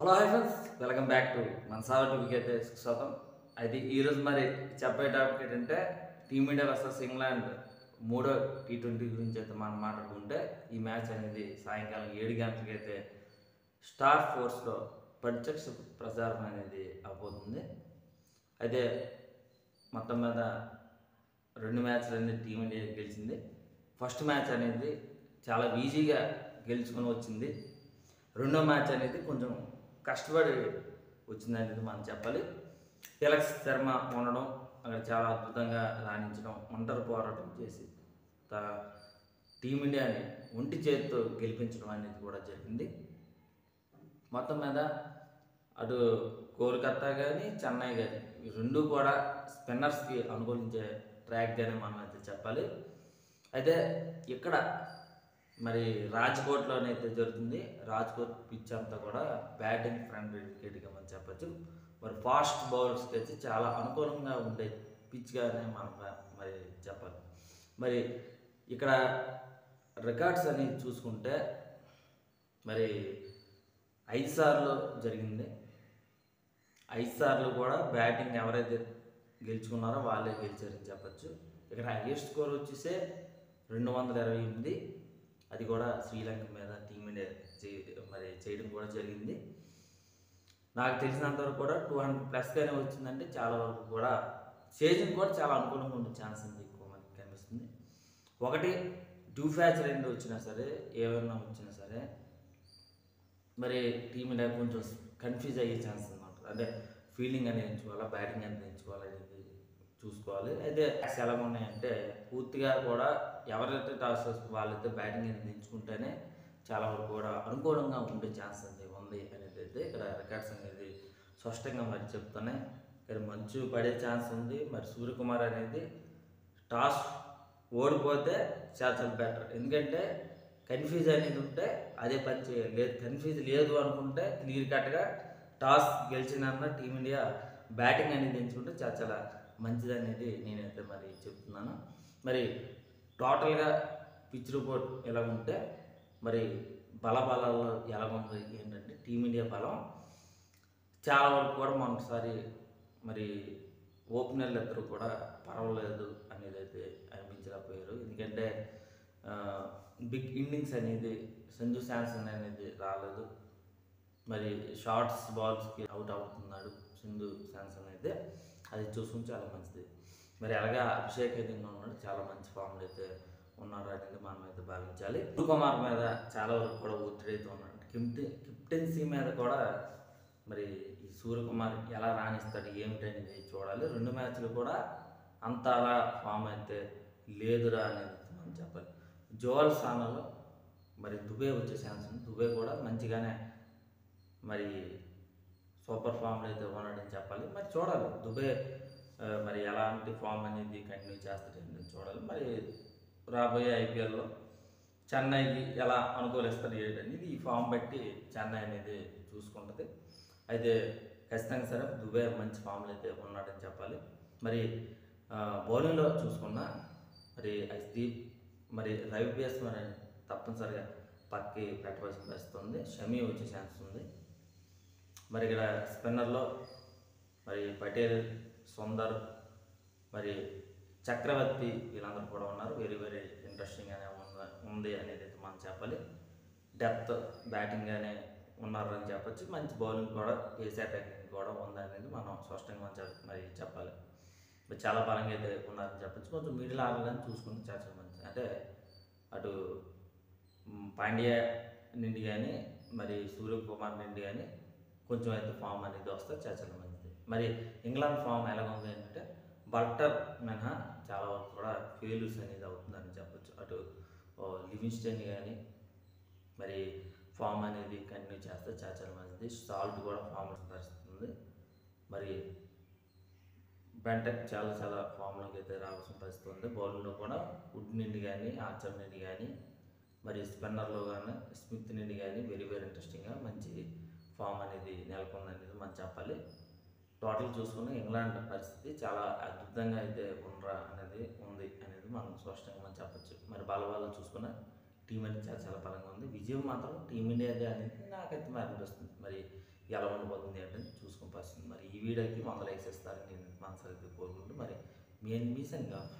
Hello hi friends, welcome back to మన సావర్ టీవీకి అయితే స్వాగతం. అయితే ఈరోజు మరి చెప్పే టాపిక్ ఏంటంటే టీమిండియా వర్సెస్ ఇంగ్లాండ్ మూడో T20 గురించి అయితే మనం మాట్లాడుకుంటే ఈ మ్యాచ్ అనేది సాయంకాలం 7 గంటలకి అయితే స్టార్ ఫోర్స్లో ప్రత్యక్ష ప్రసారం అనేది అవబోతుంది. అయితే మొత్తం మీద రెండు మ్యాచ్లు అనేది టీమిండియా గెలిచింది. ఫస్ట్ మ్యాచ్ అనేది చాలా ఈజీగా గెలుచుకొని వచ్చింది. రెండో మ్యాచ్ అనేది కొంచెం కష్టపడి వచ్చిందనేది మనం చెప్పాలి. తిలక్ శర్మ ఉండడం, అక్కడ చాలా అద్భుతంగా రాణించడం, ఒంటరి పోరాటం చేసి టీమిండియాని ఒంటి చేతితో గెలిపించడం అనేది కూడా జరిగింది. మొత్తం మీద అటు కోల్కతా కానీ చెన్నై కానీ ఈ రెండు కూడా స్పిన్నర్స్కి అనుకూలించే ట్రాక్గానే మనం అయితే చెప్పాలి. అయితే ఇక్కడ మరి రాజ్కోట్లోనైతే జరుగుతుంది. రాజ్కోట్ పిచ్ అంతా కూడా బ్యాటింగ్ ఫ్రెండ్లీ వికెట్గా మనం చెప్పచ్చు. మరి ఫాస్ట్ బౌలర్స్కి అయితే చాలా అనుకూలంగా ఉండే పిచ్గానే మనం మరి చెప్పాలి. మరి ఇక్కడ రికార్డ్స్ అనేది చూసుకుంటే మరి 5 సార్లు జరిగింది. 5 సార్లు కూడా బ్యాటింగ్ ఎవరైతే గెలుచుకున్నారో వాళ్ళే గెలిచారని చెప్పచ్చు. ఇక్కడ హైయెస్ట్ స్కోర్ వచ్చేసే 228. అది కూడా శ్రీలంక మీద టీమిండియా మరి చేయడం కూడా జరిగింది. నాకు తెలిసినంతవరకు కూడా 200+ వచ్చిందంటే చాలా వరకు కూడా చేసింగ్ కూడా చాలా అనుకూలంగా ఉండే ఛాన్స్ ఉంది, ఎక్కువ మనకి కనిపిస్తుంది. ఒకటి డ్యూఫ్యాచ్ 2 వచ్చినా సరే, ఏమైనా వచ్చినా సరే మరి టీమిండియా కొంచెం కన్ఫ్యూజ్ అయ్యే ఛాన్స్ అనమాట. అంటే ఫీల్డింగ్ అనేది ఎంచుకోవాలా, బ్యాటింగ్ అనేది ఎంచుకోవాలా అనేది చూసుకోవాలి. అయితే ఎలా ఉన్నాయంటే పూర్తిగా కూడా ఎవరైతే టాస్ వాళ్ళైతే బ్యాటింగ్ అనేది ఎంచుకుంటేనే చాలా వరకు కూడా అనుకూలంగా ఉండే ఛాన్స్ అనేది ఉంది అనేది అయితే ఇక్కడ రికార్డ్స్ అనేది స్పష్టంగా మరి చెప్తున్నాయి. ఇక్కడ మంచు పడే ఛాన్స్ ఉంది. మరి సూర్యకుమార్ అనేది టాస్ ఓడిపోతే చాలా బెటర్. ఎందుకంటే కన్ఫ్యూజ్ అనేది ఉంటే అదే పని చేయాలి. లేదు కన్ఫ్యూజ్ లేదు అనుకుంటే క్లియర్ కట్గా టాస్ గెలిచిన టీమిండియా బ్యాటింగ్ అనేది ఎంచుకుంటే చాలా మంచిది అనేది నేనైతే మరి చెప్తున్నాను. మరి టోటల్గా పిచ్ రిపోర్ట్ ఎలా ఉంటే మరి బలాలు ఎలా ఉంది ఏంటంటే టీమిండియా బలం చాలా వరకు కూడా మొన్నసారి మరి ఓపెనర్లు ఇద్దరు కూడా పర్వాలేదు అనేది అయితే అనిపించలేకపోయారు. ఎందుకంటే బిగ్ ఇన్నింగ్స్ అనేది సంజు శాంసన్ అనేది రాలేదు. మరి షార్ట్స్ బాల్స్కి అవుట్ అవుతున్నాడు సంజు శాంసన్ అయితే, అది చూసుకుని చాలా మంచిది. మరి అలాగా అభిషేక్ అయితే ఉన్నాడు, చాలా మంచి ఫామ్లో అయితే ఉన్నారు అనేది మనం అయితే భావించాలి. సూర్యకుమార్ మీద చాలా వరకు కూడా ఒత్తిడి అయితే ఉన్నాడు. కెప్టెన్సీ మీద కూడా మరి ఈ సూర్యకుమార్ ఎలా రాణిస్తాడు ఏమిటనేది చూడాలి. 2 మ్యాచ్లు కూడా అంతలా ఫామ్ అయితే లేదురా అనేది మనం చెప్పాలి. జోవల్ స్థానంలో మరి దుబే వచ్చే ఛాన్స్ ఉంది. దుబే కూడా మంచిగానే మరి సూపర్ ఫామ్లో అయితే ఉన్నాడని చెప్పాలి. మరి చూడాలి దుబే మరి ఎలాంటి ఫామ్ అనేది కంటిన్యూ చేస్తాడని చూడాలి. మరి రాబోయే ఐపీఎల్లో చెన్నైకి ఎలా అనుకూలిస్తారు ఏంటనేది ఈ ఫామ్ బట్టి చెన్నై అనేది చూసుకుంటుంది. అయితే ఖచ్చితంగా సరే దుబే మంచి ఫామ్లో అయితే ఉన్నాడని చెప్పాలి. మరి బౌలింగ్లో చూసుకున్నా మరి ఐస్దీప్ మరి రవి బేస్మన్ తప్పనిసరిగా పక్కి పెట్టవలసిన పరిస్థితి ఉంది. షమీ వచ్చే ఛాన్స్ ఉంది. మరి ఇక్కడ స్పిన్నర్లో మరి పటేల్, సుందర్, మరి చక్రవర్తి వీళ్ళందరూ కూడా ఉన్నారు. వెరీ ఇంట్రెస్టింగ్ అనే ఉంది అనేది అయితే మనం చెప్పాలి. డెప్త్ బ్యాటింగ్గానే ఉన్నారని చెప్పచ్చు. మంచి బౌలింగ్ కూడా, పేస్ అటాకింగ్ కూడా ఉందనేది మనం స్పష్టంగా మరి చెప్పాలి. మరి చాలా బలంగా అయితే ఉన్నారని చెప్పచ్చు. కొంచెం మిడిల్ ఆర్డర్ చూసుకుంటే చాలా మంచిది. అంటే అటు పాండ్యా నుండి కానీ మరి సూర్యకుమార్ నుండి కానీ కొంచెం అయితే ఫామ్ అనేది వస్తే చాలా మంచిది. మరి ఇంగ్లాండ్ ఫామ్ ఎలా ఉంది అంటే బల్టర్ మినహా చాలా వరకు కూడా ఫెయిల్యూర్స్ అనేది అవుతుందని చెప్పచ్చు. అటు లివింగ్స్టన్ కానీ మరి ఫామ్ అనేది కంటిన్యూ చేస్తే చాలా మంచిది. సాల్ట్ కూడా ఫామ్ పరిస్థితుంది. మరి బెంటక్ చాలా ఫామ్లోకి అయితే రావాల్సిన పరిస్థితి ఉంది. బౌలింగ్లో కూడా వుడ్ నుండి కానీ, ఆర్చర్ నుండి కానీ, మరి స్పిన్నర్లో కానీ స్మిత్ నుండి కానీ వెరీ ఇంట్రెస్టింగ్గా మంచి ఫామ్ అనేది నెలకొందనేది మనం చెప్పాలి. టోటల్ చూసుకుని ఇంగ్లాండ్ పరిస్థితి చాలా అద్భుతంగా అయితే ఉండరా అనేది ఉంది అనేది మనం స్పష్టంగా మనం చెప్పచ్చు. మరి బలవాళ్ళు చూసుకున్న టీం అనేది చాలా బలంగా ఉంది. విజయం మాత్రం టీమిండియాదే అనేది నాకైతే మరి అనిపిస్తుంది. మరి ఎలా ఉండబోతుంది ఏంటని చూసుకుని పరిస్థితి. మరి ఈ వీడియోకి 100 లైక్స్ ఇస్తారని నేను మనసారి కోరుకుంటూ మరి మీ సైనింగ్ ఆఫ్.